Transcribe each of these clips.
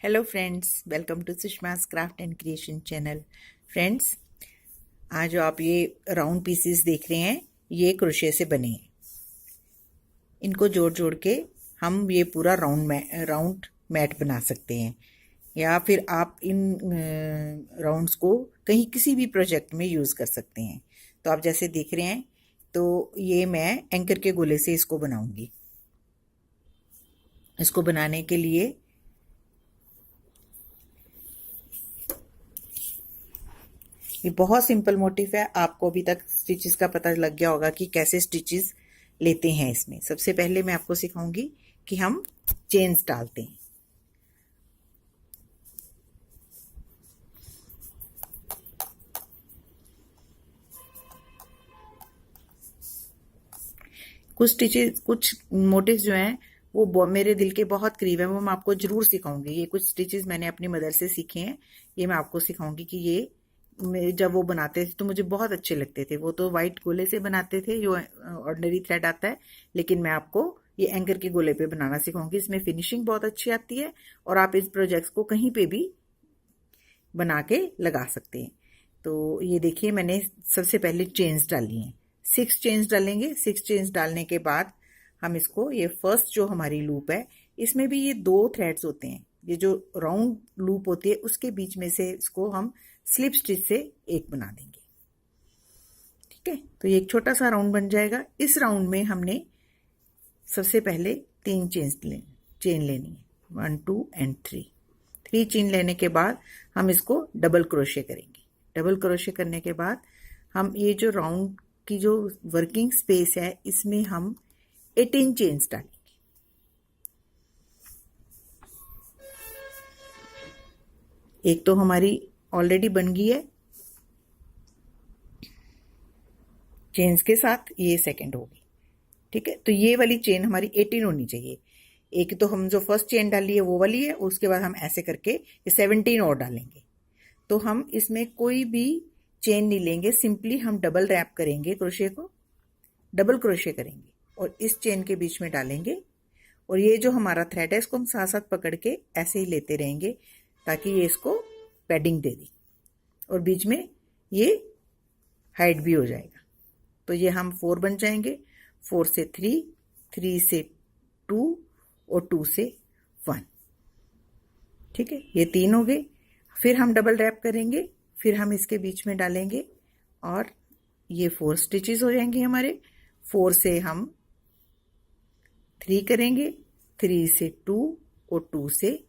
Hello friends, welcome to Sushma's craft and creation channel. Friends, आज जो आप ये राउंड पीसेस देख रहे हैं, ये क्रोशे से बने हैं। इनको जोड़ जोड़ के हम ये पूरा राउंड मैट बना सकते हैं, या फिर आप इन राउंड्स को कहीं किसी भी प्रोजेक्ट में यूज़ कर सकते हैं। तो आप जैसे देख रहे हैं, तो ये मैं एंकर के गोले से इसको बनाऊंगी। इसको बनाने के लिए ये बहुत सिंपल मोटिफ है। आपको अभी तक स्टिचेस का पता लग गया होगा कि कैसे स्टिचेस लेते हैं। इसमें सबसे पहले मैं आपको सिखाऊंगी कि हम चेन्स डालते हैं। कुछ स्टिचेस, कुछ मोटिव्स जो हैं वो मेरे दिल के बहुत करीब है, वो मैं आपको जरूर सिखाऊंगी। ये कुछ स्टिचेस मैंने अपनी मदर से सीखे हैं, ये मैं आपको सिखाऊंगी कि ये जब वो बनाते थे तो मुझे बहुत अच्छे लगते थे। वो तो वाइट गोले से बनाते थे, जो ऑर्डिनरी थ्रेड आता है, लेकिन मैं आपको ये एंकर के गोले पे बनाना सिखाऊंगी। इसमें फिनिशिंग बहुत अच्छी आती है और आप इस प्रोजेक्ट्स को कहीं पे भी बना के लगा सकते हैं। तो ये देखिए, मैंने सबसे पहले चेन्स डाली हैं। 6 चेन्स डालेंगे। 6 चेन्स डालने के बाद हम इसको, ये फर्स्ट जो हमारी लूप है, इसमें भी ये 2 थ्रेड्स होते हैं। ये जो राउंड लूप होती है उसके बीच में से इसको हम स्लिप स्टिच से एक बना देंगे। ठीक है, तो ये एक छोटा सा राउंड बन जाएगा। इस राउंड में हमने सबसे पहले 3 चेन लेनी है, 1 2 एंड 3 चेन लेने के बाद हम इसको डबल क्रोशे करेंगे। डबल क्रोशे करने के बाद हम ये जो राउंड की जो वर्किंग स्पेस है, इसमें हम 18 चेन्स डालेंगे। एक तो हमारी ऑलरेडी बन गई है चेन्स के साथ, ये सेकंड होगी। ठीक है, तो ये वाली चेन हमारी 18 होनी चाहिए। एक तो हम जो फर्स्ट चेन डाली है वो वाली है, उसके बाद हम ऐसे करके ये 17 और डालेंगे। तो हम इसमें कोई भी चेन नहीं लेंगे, सिंपली हम डबल रैप करेंगे, क्रोशे को डबल क्रोशे करेंगे और इस चेन के बीच में डालेंगे। और ये जो हमारा थ्रेड है, इसको हम साथ साथ पकड़ के ऐसे ही लेते रहेंगे ताकि ये इसको पैडिंग दे दी, और बीच में ये हाइड भी हो जाएगा। तो ये हम 4 बन जाएंगे। 4 से 3, 3 से 2 और 2 से 1। ठीक है, ये 3 हो गए। फिर हम डबल रैप करेंगे, फिर हम इसके बीच में डालेंगे और ये 4 स्टिचेस हो जाएंगे हमारे। 4 से हम 3 करेंगे, 3 से 2 और 2 से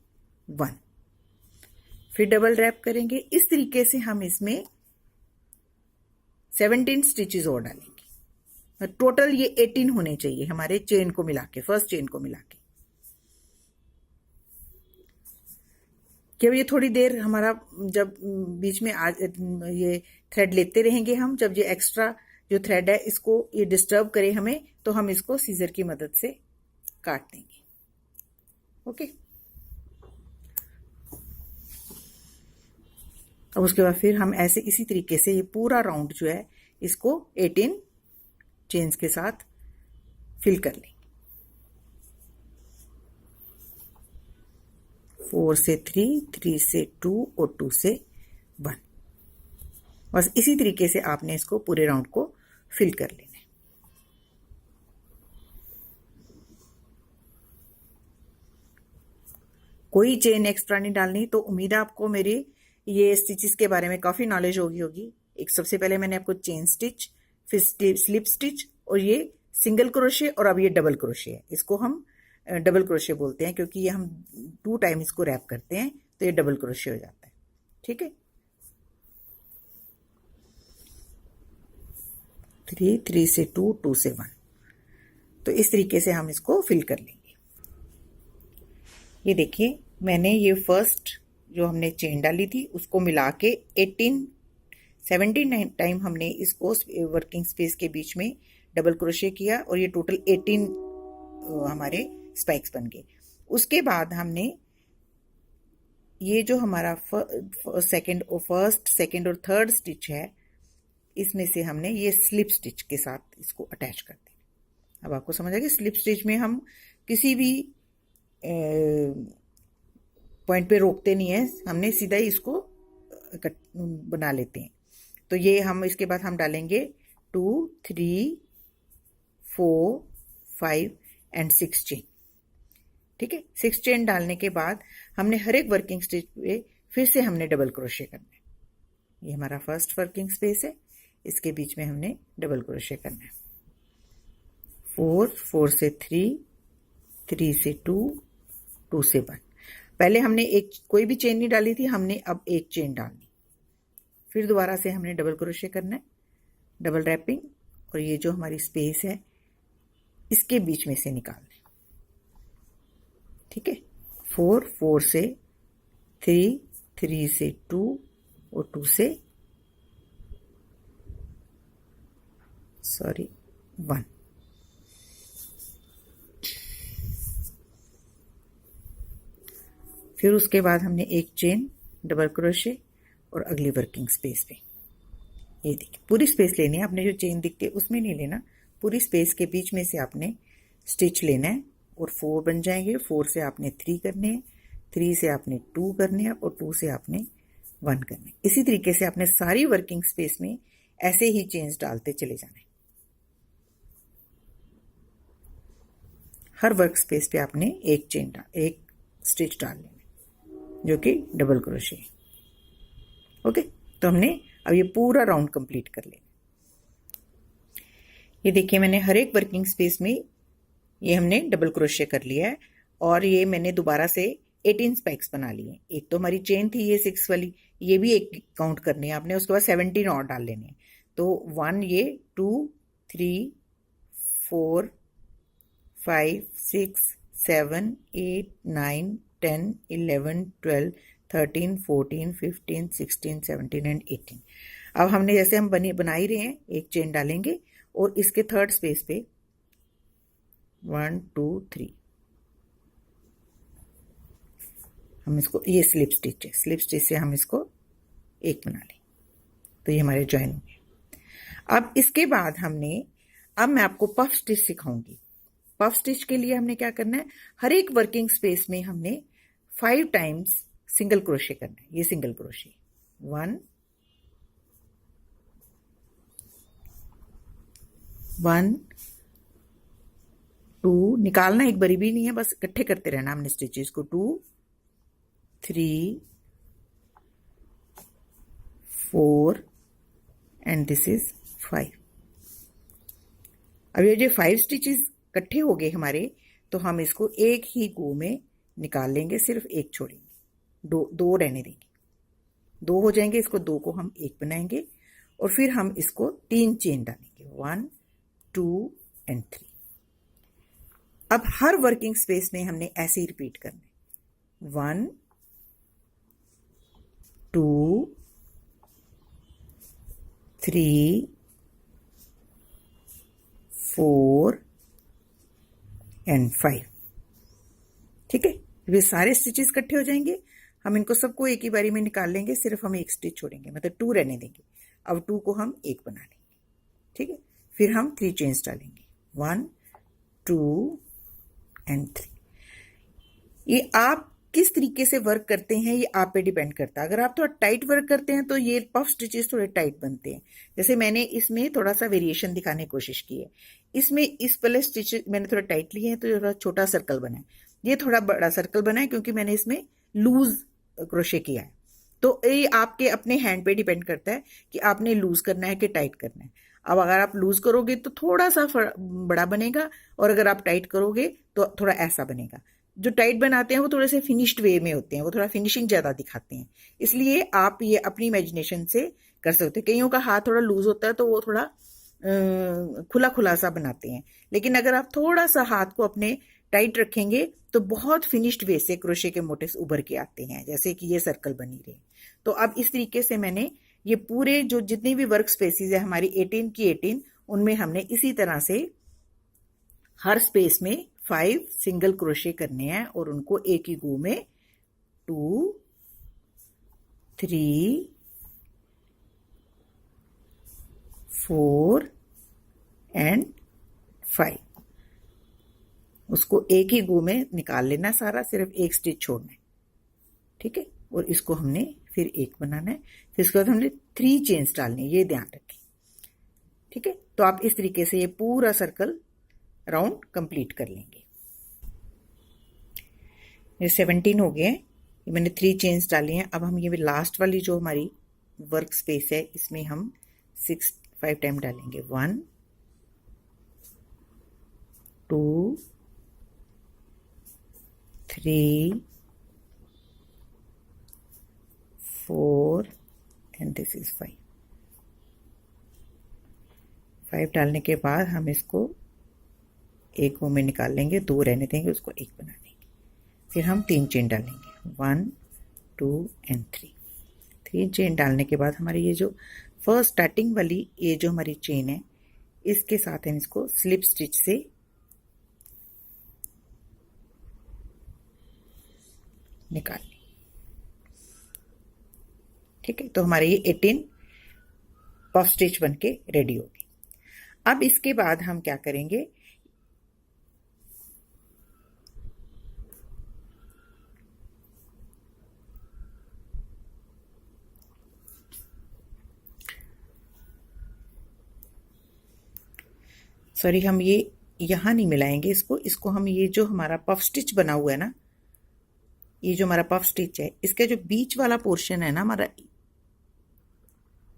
1। फिर डबल रैप करेंगे। इस तरीके से हम इसमें 17 स्टिचेस और डालेंगे। टोटल ये 18 होने चाहिए हमारे चेन को मिला के, फर्स्ट चेन को मिला के। क्या ये थोड़ी देर हमारा, जब बीच में ये थ्रेड लेते रहेंगे हम, जब ये एक्स्ट्रा जो थ्रेड है इसको ये डिस्टर्ब करे हमें, तो हम इसको सीजर की मदद से काट देंगे। ओके, अब उसके बाद फिर हम ऐसे इसी तरीके से ये पूरा राउंड जो है इसको 18 चेन्स के साथ फिल कर लेंगे। 4 से 3, 3 से 2 और 2 से 1। बस इसी तरीके से आपने इसको पूरे राउंड को फिल कर लेना है। कोई चेन एक्स्ट्रा नहीं डालनी। तो उम्मीद है आपको मेरी ये स्टिचेस के बारे में काफ़ी नॉलेज होगी। एक सबसे पहले मैंने आपको चेन स्टिच, फिर स्लिप स्टिच, और ये सिंगल क्रोशे, और अब ये डबल क्रोशे है। इसको हम डबल क्रोशे बोलते हैं क्योंकि ये हम 2 टाइम इसको रैप करते हैं, तो ये डबल क्रोशे हो जाता है। ठीक है, 3, 3 से 2, 2 से 1। तो इस तरीके से हम इसको फिल कर लेंगे। ये देखिए, मैंने ये फर्स्ट जो हमने चेन डाली थी उसको मिला के 17 टाइम हमने इसको वर्किंग स्पेस के बीच में डबल क्रोशे किया, और ये टोटल 18 हमारे स्पाइक्स बन गए। उसके बाद हमने ये जो हमारा फर्स्ट, सेकंड और थर्ड स्टिच है, इसमें से हमने ये स्लिप स्टिच के साथ इसको अटैच कर देना। अब आपको समझ आ गया, स्लिप स्टिच में हम किसी भी पॉइंट पे रोकते नहीं है, हमने सीधा ही इसको बना लेते हैं। तो ये हम इसके बाद हम डालेंगे 2 3 4 5 एंड 6 चेन। ठीक है, 6 चेन डालने के बाद हमने हर एक वर्किंग स्टिच पे फिर से हमने डबल क्रोशे करना है। ये हमारा फर्स्ट वर्किंग स्पेस है, इसके बीच में हमने डबल क्रोशे करना है। 4 4 से 3 3 से 2 2 से 1। पहले हमने एक कोई भी चेन नहीं डाली थी, हमने अब एक चेन डालनी, फिर दोबारा से हमने डबल क्रोशे करना है, डबल रैपिंग, और ये जो हमारी स्पेस है इसके बीच में से निकालना है। ठीक है, 4 4 से 3 3 से 2 और 2 से 1। फिर उसके बाद हमने एक चेन, डबल क्रोशे और अगली वर्किंग स्पेस पे। ये देखिए पूरी स्पेस लेनी है आपने, जो चेन दिखती है उसमें नहीं लेना, पूरी स्पेस के बीच में से आपने स्टिच लेना है और 4 बन जाएंगे। 4 से आपने 3 करने हैं, 3 से आपने 2 करने हैं और 2 से आपने 1 करने हैं। इसी तरीके से आपने सारी वर्किंग स्पेस में ऐसे ही चेन्स डालते चले जाने। हर वर्क स्पेस पे आपने एक स्टिच डाल लेना जो कि डबल क्रोशे है। ओके, तो हमने अब ये पूरा राउंड कंप्लीट कर लिया। ये देखिए मैंने हर एक वर्किंग स्पेस में ये हमने डबल क्रोशे कर लिया है, और ये मैंने दोबारा से 18 स्पाइक्स बना लिए। एक तो हमारी चेन थी ये 6 वाली, ये भी एक काउंट करनी है आपने, उसके बाद 17 और डाल लेने हैं। तो 1 ये 2 3 4 5 6 7 8 9 10 11 12 13 14 15 16 17 एंड 18। अब हमने जैसे हम बना ही रहे हैं, एक चेन डालेंगे और इसके थर्ड स्पेस पे 1 2 3 हम इसको, ये स्लिप स्टिच है, स्लिप स्टिच से हम इसको एक बना लें। तो ये हमारे ज्वाइन हो गए। अब इसके बाद अब मैं आपको पफ स्टिच सिखाऊंगी। पफ स्टिच के लिए हमने क्या करना है, हर एक वर्किंग स्पेस में हमने 5 टाइम्स सिंगल क्रोशे करना है। ये सिंगल क्रोशे 1 1 2, निकालना एक बारी भी नहीं है, बस इकट्ठे करते रहना हमने स्टिचेस को। 2 3 4 एंड दिस इज 5। अब ये जो 5 स्टिचेस इकट्ठे हो गए हमारे, तो हम इसको एक ही गो में निकाल लेंगे, सिर्फ एक छोड़ेंगे, दो रहने देंगे, 2 हो जाएंगे। इसको 2 को हम एक बनाएंगे और फिर हम इसको 3 चेन डालेंगे, 1 2 एंड 3। अब हर वर्किंग स्पेस में हमने ऐसे ही रिपीट करना है, 1 2 3 4 एंड 5। ठीक है, ये सारे स्टिचेस इकट्ठे हो जाएंगे, हम इनको सबको एक ही बारी में निकाल लेंगे, सिर्फ हम एक स्टिच छोड़ेंगे, मतलब 2 रहने देंगे। अब 2 को हम एक बना लेंगे। ठीक है, फिर हम 3 चेन्स डालेंगे, 1 2 एंड 3। ये आप किस तरीके से वर्क करते हैं ये आप पे डिपेंड करता है। अगर आप थोड़ा टाइट वर्क करते हैं तो ये पफ स्टिचेस थोड़े टाइट बनते हैं। जैसे मैंने इसमें थोड़ा सा वेरिएशन दिखाने की कोशिश की है। इसमें इस वाले स्टिच मैंने थोड़ा टाइट लिए हैं तो थोड़ा छोटा सर्कल बना है, ये थोड़ा बड़ा सर्कल बना है क्योंकि मैंने इसमें लूज क्रोशे किया है। तो ये आपके अपने हैंड पे डिपेंड करता है कि आपने लूज करना है कि टाइट करना है। अब अगर आप लूज करोगे तो थोड़ा सा बड़ा बनेगा, और अगर आप टाइट करोगे तो थोड़ा ऐसा बनेगा। जो टाइट बनाते हैं वो थोड़े से फिनिश्ड वे में होते हैं, वो थोड़ा फिनिशिंग ज्यादा दिखाते हैं, इसलिए आप ये अपनी इमेजिनेशन से कर सकते हैं। कईयों का हाथ थोड़ा लूज होता है तो वो थोड़ा खुला खुला सा बनाते हैं, लेकिन अगर आप थोड़ा सा हाथ को अपने टाइट रखेंगे तो बहुत फिनिश्ड वे से क्रोशे के मोटिव्स उभर के आते हैं, जैसे कि ये सर्कल बनी रहे। तो अब इस तरीके से मैंने ये पूरे जो जितनी भी वर्क स्पेसिस है हमारी 18 की 18, उनमें हमने इसी तरह से हर स्पेस में 5 सिंगल क्रोशे करने हैं और उनको एक ही गो में 2 3 4 एंड 5, उसको एक ही गो में निकाल लेना सारा, सिर्फ एक स्टिच छोड़ना है। ठीक है। और इसको हमने फिर एक बनाना है, फिर इसके बाद हमने 3 चेन्स डालनी है, ये ध्यान रखें, ठीक है। तो आप इस तरीके से ये पूरा सर्कल राउंड कंप्लीट कर लेंगे। ये 17 हो गए हैं, ये मैंने 3 चेन्स डाली हैं। अब हम ये लास्ट वाली जो हमारी वर्क स्पेस है इसमें हम 5 टाइम डालेंगे। 1 2 3 4 एंड दिस इज 5 डालने के बाद हम इसको एक वो में निकाल लेंगे, 2 रहने देंगे, उसको एक बना देंगे। फिर हम 3 चेन डालेंगे, 1 2 एंड 3 चेन डालने के बाद हमारी ये जो फर्स्ट स्टार्टिंग वाली ये जो हमारी चेन है इसके साथ हम इसको स्लिप स्टिच से निकाल लें, ठीक है। तो हमारे ये 18 पफ स्टिच बन के रेडी हो गई। अब इसके बाद हम क्या करेंगे, सॉरी हम ये यहां नहीं मिलाएंगे इसको हम ये जो हमारा पफ स्टिच बना हुआ है ना, ये जो हमारा पफ स्टिच है इसका जो बीच वाला पोर्शन है ना हमारा,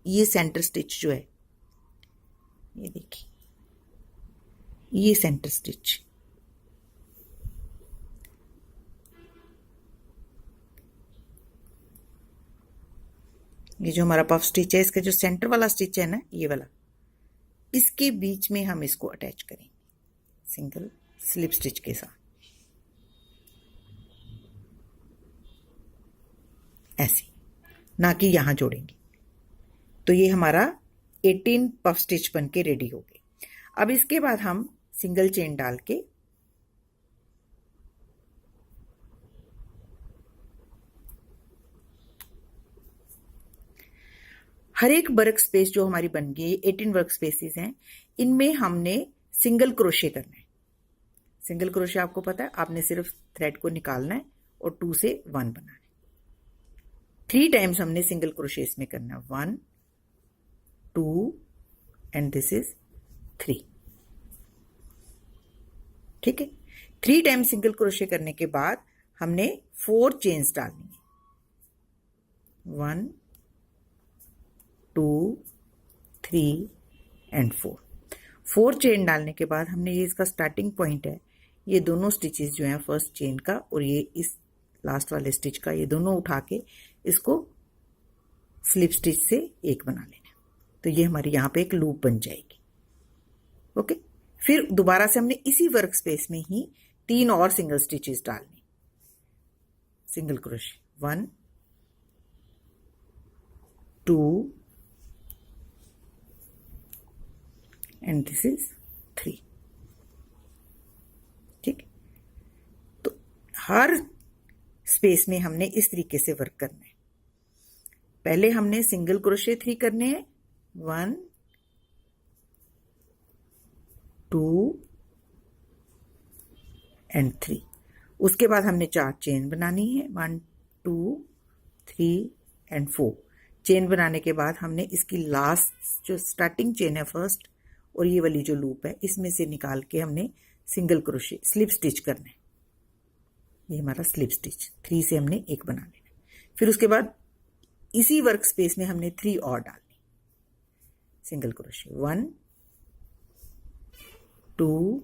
ये सेंटर स्टिच जो है, ये देखिए ये सेंटर स्टिच, ये जो हमारा पफ स्टिच है इसका जो सेंटर वाला स्टिच है ना, ये वाला, इसके बीच में हम इसको अटैच करेंगे सिंगल स्लिप स्टिच के साथ, ऐसे, ना कि यहां जोड़ेंगे। तो ये हमारा 18 पफ स्टिच बन के रेडी हो गए। अब इसके बाद हम सिंगल चेन डाल के हर एक वर्क स्पेस जो हमारी बन गई, 18 वर्क स्पेसेस हैं, इनमें हमने सिंगल क्रोशे करना है। सिंगल क्रोशे आपको पता है, आपने सिर्फ थ्रेड को निकालना है और 2 से 1 बनाना है। 3 टाइम्स हमने सिंगल क्रोशे इसमें करना है, 1 2 एंड दिस इज 3, ठीक है। 3 टाइम्स सिंगल क्रोशे करने के बाद हमने 4 चेन्स डालनी है, 1 2 3 एंड 4 चेन डालने के बाद हमने ये इसका स्टार्टिंग पॉइंट है, ये दोनों स्टिचेस जो हैं फर्स्ट चेन का और ये इस लास्ट वाले स्टिच का, ये दोनों उठा के इसको स्लिप स्टिच से एक बना लेना। तो ये हमारी यहाँ पे एक लूप बन जाएगी, ओके। फिर दोबारा से हमने इसी वर्क स्पेस में ही 3 और सिंगल स्टिचेस डालने, single crochet, 1 2 and this is 3, ठीक। तो हर स्पेस में हमने इस तरीके से वर्क करना है। पहले हमने सिंगल क्रोशे 3 करने हैं, 1 2 एंड 3। उसके बाद हमने 4 चेन बनानी है, 1 2 3 एंड 4 चेन बनाने के बाद हमने इसकी लास्ट जो स्टार्टिंग चेन है फर्स्ट और ये वाली जो लूप है इसमें से निकाल के हमने सिंगल क्रोशे स्लिप स्टिच करना है। ये हमारा स्लिप स्टिच 3 से हमने एक बना लेना। फिर उसके बाद इसी वर्क स्पेस में हमने 3 और डालनी, सिंगल क्रोशे, 1 2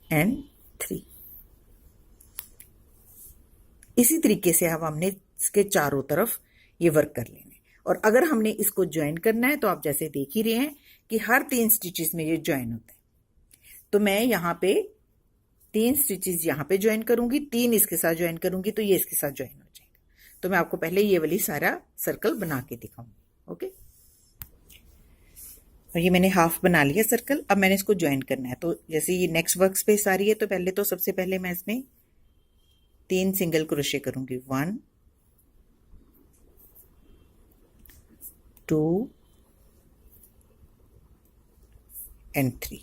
एंड 3। इसी तरीके से अब हमने इसके चारों तरफ ये वर्क कर लेने। और अगर हमने इसको ज्वाइन करना है तो आप जैसे देख ही रहे हैं कि हर 3 स्टिचेस में ये ज्वाइन होता है। तो मैं यहाँ पे 3 स्टिचेस यहाँ पे ज्वाइन करूंगी, 3 इसके साथ ज्वाइन करूंगी, तो ये इसके साथ ज्वाइन हो जाएगा। तो मैं आपको पहले ये वाली सारा सर्कल बना के दिखाऊंगी, ओके। और ये मैंने हाफ बना लिया सर्कल। अब मैंने इसको ज्वाइन करना है। तो जैसे ये नेक्स्ट वर्क स्पेस आ रही है तो पहले तो सबसे पहले मैं इसमें 3 सिंगल क्रोशे करूंगी, 1 2 एंड 3,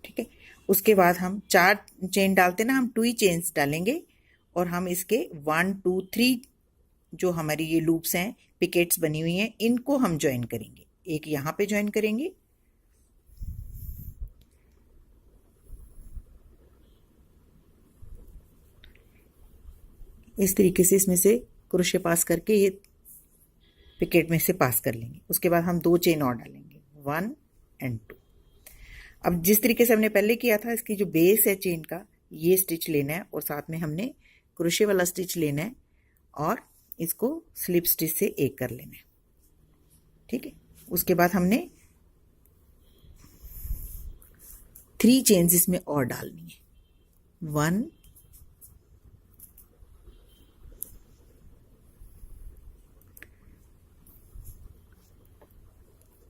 ठीक है। उसके बाद हम 4 चेन डालते ना, हम 2 ही चेन्स डालेंगे और हम इसके 1 2 3 जो हमारी ये लूप्स हैं, पिकेट्स बनी हुई हैं, इनको हम ज्वाइन करेंगे। एक यहाँ पे ज्वाइन करेंगे, इस तरीके से इसमें से क्रोशे पास करके ये पिकेट में से पास कर लेंगे। उसके बाद हम 2 चेन और डालेंगे, 1 एंड 2। अब जिस तरीके से हमने पहले किया था, इसकी जो बेस है चेन का, ये स्टिच लेना है और साथ में हमने क्रोशे वाला स्टिच लेना है और इसको स्लिप स्टिच से एक कर लेना है। ठीक है, उसके बाद हमने 3 चेन्स इसमें और डालनी है, 1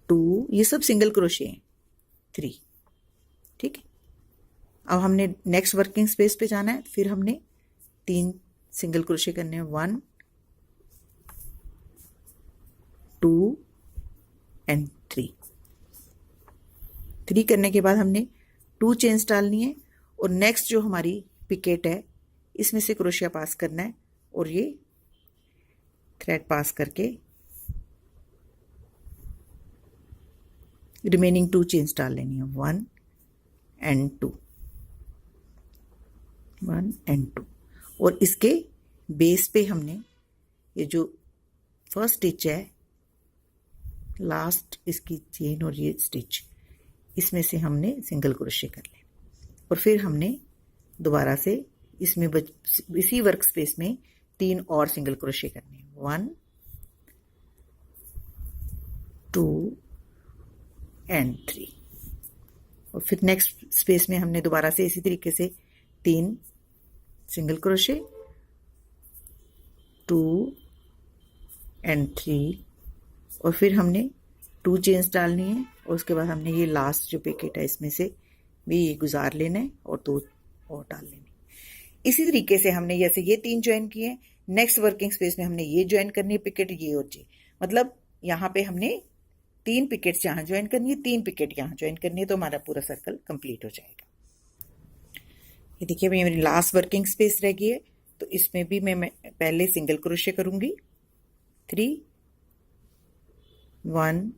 2, ये सब सिंगल क्रोशे हैं, 3। ठीक है, अब हमने नेक्स्ट वर्किंग स्पेस पे जाना है, फिर हमने 3 सिंगल क्रोशे करने हैं, 1 2 एंड 3 करने के बाद हमने 2 चेन्स डालनी है और नेक्स्ट जो हमारी पिकेट है इसमें से क्रोशिया पास करना है और ये थ्रेड पास करके रिमेनिंग 2 चेन्स डाल लेनी है, 1 एंड 2, 1 एंड 2। और इसके बेस पे हमने ये जो फर्स्ट स्टिच है, लास्ट इसकी चेन और ये स्टिच, इसमें से हमने सिंगल क्रोशे कर ले और फिर हमने दोबारा से इसमें इसी वर्क स्पेस में 3 और सिंगल क्रोशे करने, 1 2 एंड 3। और फिर नेक्स्ट स्पेस में हमने दोबारा से इसी तरीके से 3 सिंगल क्रोशे, 2 एंड 3 और फिर हमने 2 चेन्स डालनी है और उसके बाद हमने ये लास्ट जो पिकेट है इसमें से भी ये गुजार लेना है और 2 और डाल लेने। इसी तरीके से हमने जैसे ये 3 ज्वाइन किए, नेक्स्ट वर्किंग स्पेस में हमने ये ज्वाइन करनी है पिकेट, ये और ये, मतलब यहाँ पे हमने 3 पिकेट्स यहाँ ज्वाइन करनी है, 3 पिकेट यहाँ ज्वाइन करनी है, तो हमारा पूरा सर्कल कंप्लीट हो जाएगा। ये देखिए अभी मेरी लास्ट वर्किंग स्पेस रह गई है, तो इसमें भी मैं पहले सिंगल क्रोशे करूंगी, 3 1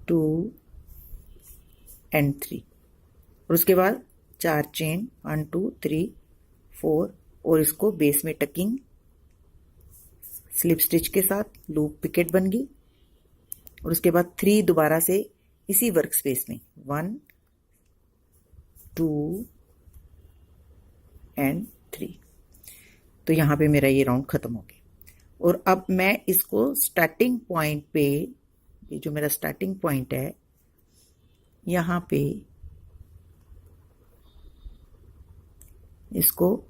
2 एंड 3 और उसके बाद 4 चेन, 1 2 3 4 और इसको बेस में टकिंग स्लिप स्टिच के साथ लूप पिकेट बन गई। और उसके बाद 3 दोबारा से इसी वर्क स्पेस में, 1 2 एंड 3। तो यहाँ पे मेरा ये राउंड खत्म हो गया। और अब मैं इसको स्टार्टिंग पॉइंट पे, ये जो मेरा स्टार्टिंग पॉइंट है, यहाँ पे इसको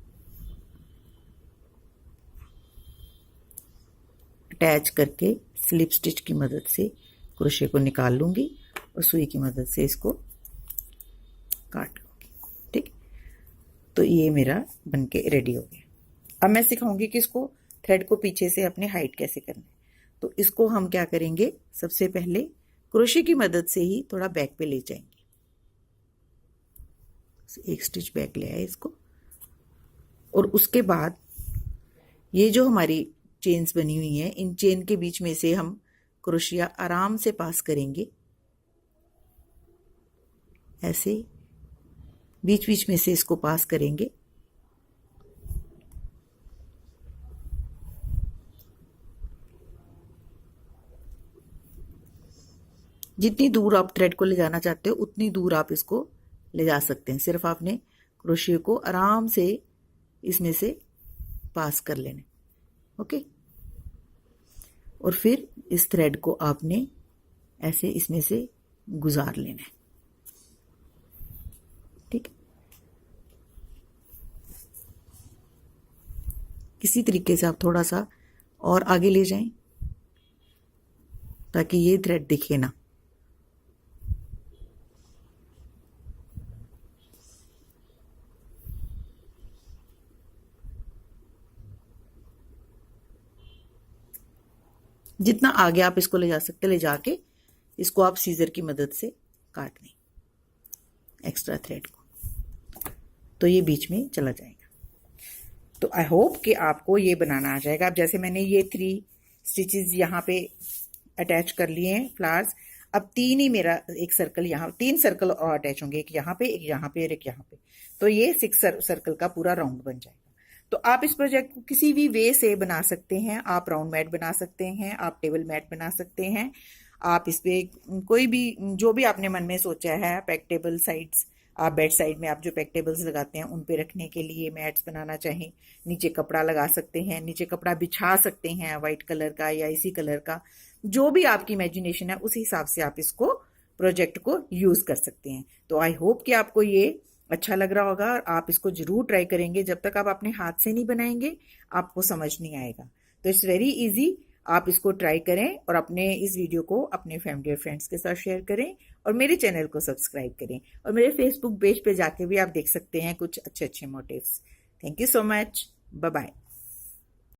अटैच करके स्लिप स्टिच की मदद से क्रोशे को निकाल लूंगी और सुई की मदद से इसको काट लूंगी। ठीक, तो ये मेरा बनके रेडी हो गया। अब मैं सिखाऊंगी कि इसको थ्रेड को पीछे से अपने हाइट कैसे करना है। तो इसको हम क्या करेंगे, सबसे पहले क्रोशे की मदद से ही थोड़ा बैक पे ले जाएंगे, एक स्टिच बैक ले आए इसको, और उसके बाद ये जो हमारी चेन्स बनी हुई हैं, इन चेन के बीच में से हम क्रोशिया आराम से पास करेंगे, ऐसे बीच बीच में से इसको पास करेंगे। जितनी दूर आप थ्रेड को ले जाना चाहते हो उतनी दूर आप इसको ले जा सकते हैं। सिर्फ आपने क्रोशिया को आराम से इसमें से पास कर लेना, ओके। और फिर इस थ्रेड को आपने ऐसे इसमें से गुजार लेना है, ठीक। किसी तरीके से आप थोड़ा सा और आगे ले जाएं ताकि ये थ्रेड दिखे ना। जितना आगे आप इसको ले जा सकते, ले जाके इसको आप सीजर की मदद से काट लें एक्स्ट्रा थ्रेड को। तो ये बीच में चला जाएगा। तो आई होप कि आपको ये बनाना आ जाएगा। अब जैसे मैंने ये 3 स्टिचेस यहाँ पे अटैच कर लिए हैं फ्लावर्स, अब 3 ही मेरा एक सर्कल यहाँ, 3 सर्कल और अटैच होंगे, एक यहाँ पे, एक यहाँ पे और एक यहाँ पे। तो ये 6 सर्कल का पूरा राउंड बन जाएगा। तो आप इस प्रोजेक्ट को किसी भी वे से बना सकते हैं। आप राउंड मैट बना सकते हैं, आप टेबल मैट बना सकते हैं, आप इस पे कोई भी जो भी आपने मन में सोचा है, पैक टेबल साइड्स, आप बेड साइड में आप जो पैक टेबल्स लगाते हैं उन पे रखने के लिए मैट्स बनाना चाहें, नीचे कपड़ा लगा सकते हैं, नीचे कपड़ा बिछा सकते हैं वाइट कलर का या इसी कलर का, जो भी आपकी इमेजिनेशन है उस हिसाब से आप इसको प्रोजेक्ट को यूज कर सकते हैं। तो आई होप कि आपको ये अच्छा लग रहा होगा और आप इसको जरूर ट्राई करेंगे। जब तक आप अपने हाथ से नहीं बनाएंगे आपको समझ नहीं आएगा। तो इट्स वेरी इजी, आप इसको ट्राई करें और अपने इस वीडियो को अपने फैमिली और फ्रेंड्स के साथ शेयर करें और मेरे चैनल को सब्सक्राइब करें और मेरे फेसबुक पेज पे जाके भी आप देख सकते हैं कुछ अच्छे अच्छे motives. Thank you so much, bye bye.